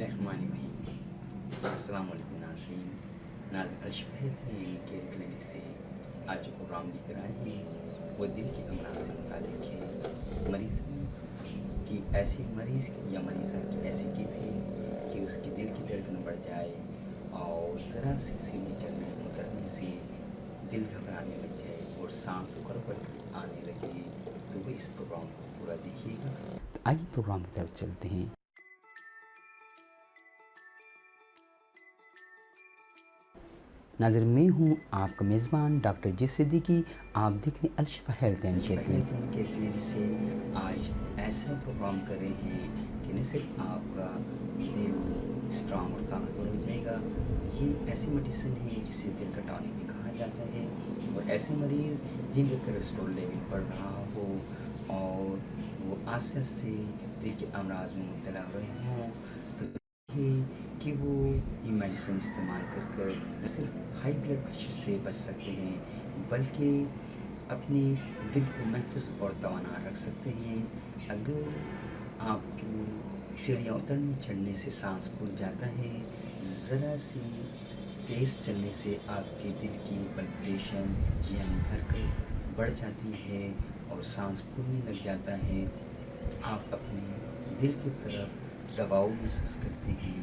बिस्मिल्लाहिर्रहमानिर्रहीम। अस्सलाम वालेकुम नाज़रीन। Al-Shifa health and care clinic से आज जो प्रोग्राम लेकर आए हैं वो दिल के अमराज से मुताल्लिक़ है। मरीज़ की ऐसी मरीज़ की या मरीज़ा की ऐसी कैफियत कि उसकी दिल की धड़कन बढ़ जाए और ज़रा सी सीढ़ी चढ़ने उतरने से दिल घबराने लग जाए और सांस गड़बड़ आने लगे, तो वो इस प्रोग्राम को पूरा देखिएगा। तो आइए प्रोग्राम की तरफ चलते हैं। नाज़र, मैं हूँ आपका मेज़बान डॉक्टर जी सिद्दीकी। आप देख रहे हैं Al-Shifa health and care clinic से आज ऐसा प्रोग्राम कर रहे हैं कि न सिर्फ आपका दिल स्ट्रांग और ताकतवर हो जाएगा, ये ऐसी मेडिसिन है जिसे दिल का टॉनिक भी कहा जाता है। और ऐसे मरीज़ जिनका कोलेस्ट्रॉल लेवल बढ़ रहा हो और वो आस्ते आस्ते दिल के अमराज में मुब्तला हो रहे हों, तो ये कि वो ये मेडिसिन इस्तेमाल कर न सिर्फ हाई ब्लड प्रेशर से बच सकते हैं बल्कि अपने दिल को महफूज और तवाना रख सकते हैं। अगर आपको सीढ़ियाँ उतरने चढ़ने से सांस फूल जाता है, ज़रा सी तेज़ चलने से आपके दिल की पल्पिटेशन यानी धड़कन बढ़ जाती है और सांस फूलने लग जाता है, आप अपने दिल की तरफ दबाव महसूस करते हैं,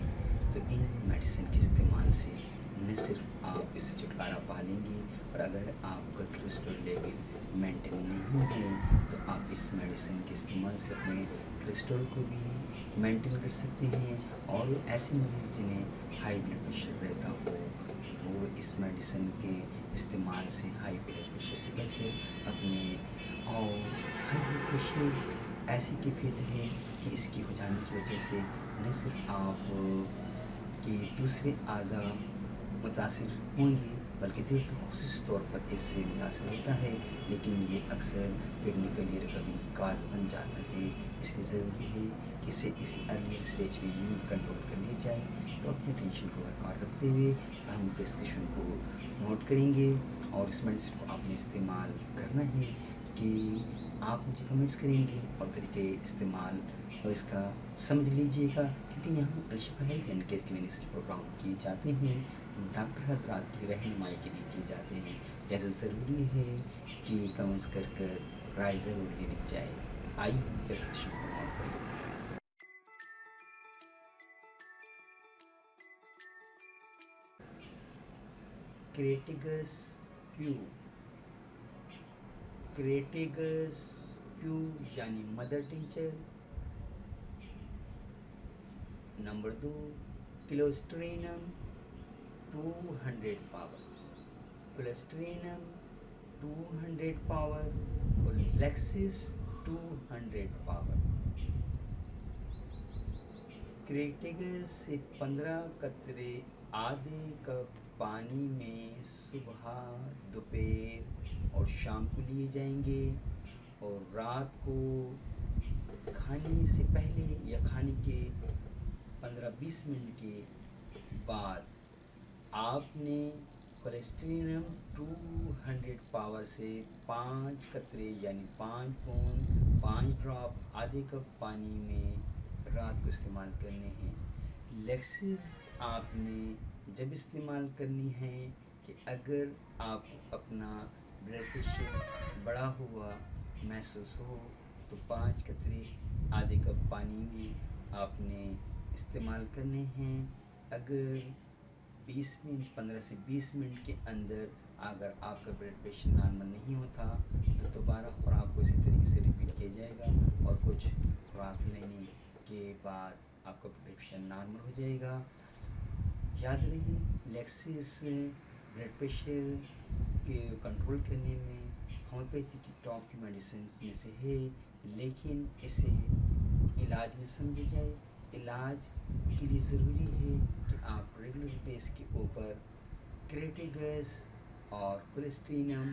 तो इन मेडिसिन के इस्तेमाल से न सिर्फ आप इससे छुटकारा पा लेंगे और अगर आपका कोलेस्ट्रॉल लेवल मेंटेन नहीं है तो आप इस मेडिसिन के इस्तेमाल से अपने कोलेस्ट्रॉल को भी मेंटेन कर सकते हैं। और ऐसे मरीज़ जिन्हें हाई ब्लड प्रेशर रहता हो वो इस मेडिसिन के इस्तेमाल से हाई ब्लड प्रेशर से बचकर अपने और हाई ब्लड प्रेशर ऐसी कैफियत है कि इसकी हो जाने की वजह से न सिर्फ आप कि दूसरे अज़ा मुतासिर होंगे बल्कि दिल तो ख़ुसूसी तौर पर इससे मुतासिर होता है, लेकिन ये अक्सर किडनी फेलियर का भी काज बन जाता है। इसलिए ज़रूरी है कि इसे इसी अर्ली स्टेज में ही कंट्रोल कर लिया जाए। तो अपनी टेंशन को बरकरार रखते हुए हम प्रिस्क्रिप्शन को नोट करेंगे और इस मेडिसिन को आपने इस्तेमाल करना है कि आप मुझे कमेंट्स करेंगे और तरीके इस्तेमाल और इसका समझ लीजिएगा, क्योंकि यहाँ Al-Shifa health and care clinic से प्रोग्राम किए जाते हैं डॉक्टर हज़रात की रहनुमाई के लिए किए जाते हैं। ऐसा ज़रूरी है कि कमेंट्स कर राय ज़रूर लेनी जाए। आइए प्रिस्क्रिप्शन को नोट कर लेते हैं। क्रेटिगस क्यू, क्रेटिगस क्यू यानी mother tincture. Number 2 Cholesterinum 200 power, Cholesterinum 200 power और लेक्सिस 200 पावर। क्रेटिगस से 15 कतरे आधे कप पानी में सुबह, दोपहर और शाम को लिए जाएंगे और रात को खाने से पहले या खाने के 15-20 मिनट के बाद आपने कोलेस्ट्रीनम 200 पावर से 5 कतरे यानी 5 बूंद 5 ड्रॉप आधे कप पानी में रात को इस्तेमाल करने हैं। लेक्सिस आपने जब इस्तेमाल करनी है कि अगर आपको अपना ब्लड प्रेशर बढ़ा हुआ महसूस हो तो 5 कतरे आधे कप पानी में आपने इस्तेमाल करने हैं। अगर 15 से 20 मिनट के अंदर अगर आपका ब्लड प्रेशर नॉर्मल नहीं होता तो दोबारा खुराक को इसी तरीके से रिपीट किया जाएगा और कुछ खुराक लेने के बाद आपका ब्लड प्रेशर नॉर्मल हो जाएगा। याद रहे लेक्सिस ब्लड प्रेशर के कंट्रोल करने में होम्योपैथी की टॉप की मेडिसिन में से है, लेकिन इसे इलाज में समझा जाए। इलाज के लिए ज़रूरी है कि आप रेगुलर बेस के ऊपर क्रेटिगस और कोलेस्ट्रीनम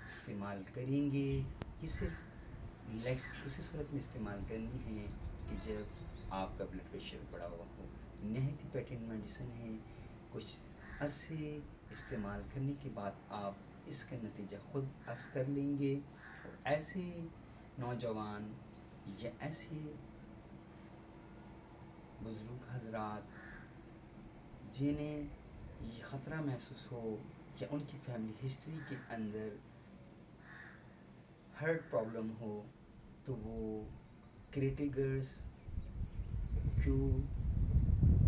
इस्तेमाल करेंगे। ये सिर्फ लेक्सिस उसी सूरत में इस्तेमाल करनी है कि जब आपका ब्लड प्रेशर बढ़ा हुआ हो। नहायत ही पेटेंट मेडिसिन है, कुछ अरसे इस्तेमाल करने के बाद आप इसका नतीजा खुद अक्स कर लेंगे। और ऐसे नौजवान या ऐसे बुज़ुर्ग हज़रात जिन्हें ये ख़तरा महसूस हो या उनकी फैमिली हिस्ट्री के अंदर हार्ट प्रॉब्लम हो, तो वो क्रिटिकर्स क्यों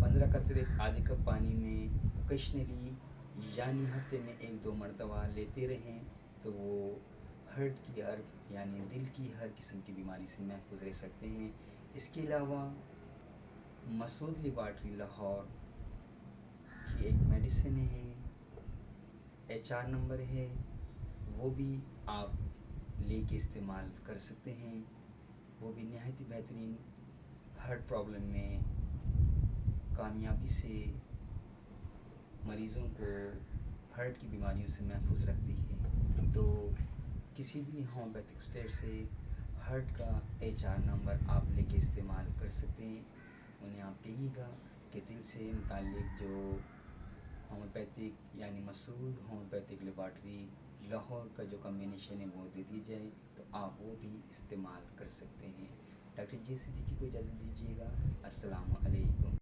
15 कतरे आधे कप पानी में ओकेशनली यानी हफ्ते में 1-2 मरतबा लेते रहें, तो वो हार्ट की हर यानी दिल की हर किस्म की बीमारी से महफूज रह सकते हैं। इसके अलावा मसूद लेबॉर्ट्री लाहौर की एक मेडिसिन है, HR नंबर है, वो भी आप लेके इस्तेमाल कर सकते हैं। वो भी नहायत बेहतरीन हार्ट प्रॉब्लम में कामयाबी से मरीज़ों को हार्ट की बीमारियों से महफूज रखती है। तो किसी भी होम्योपैथिक स्टोर से हार्ट का HR नंबर आप लेके इस्तेमाल कर सकते हैं। उन्हें आप कहिएगा कि दिल से मुताल्लिक जो होम्योपैथिक यानी मसूद होम्योपैथिक लेबॉर्ट्री लाहौर का जो कम्बिनेशन है वो दे दी जाए, तो आप वो भी इस्तेमाल कर सकते हैं। डॉक्टर जी सिद्दीकी को इजाज़त दीजिएगा। अस्सलामु अलैकुम।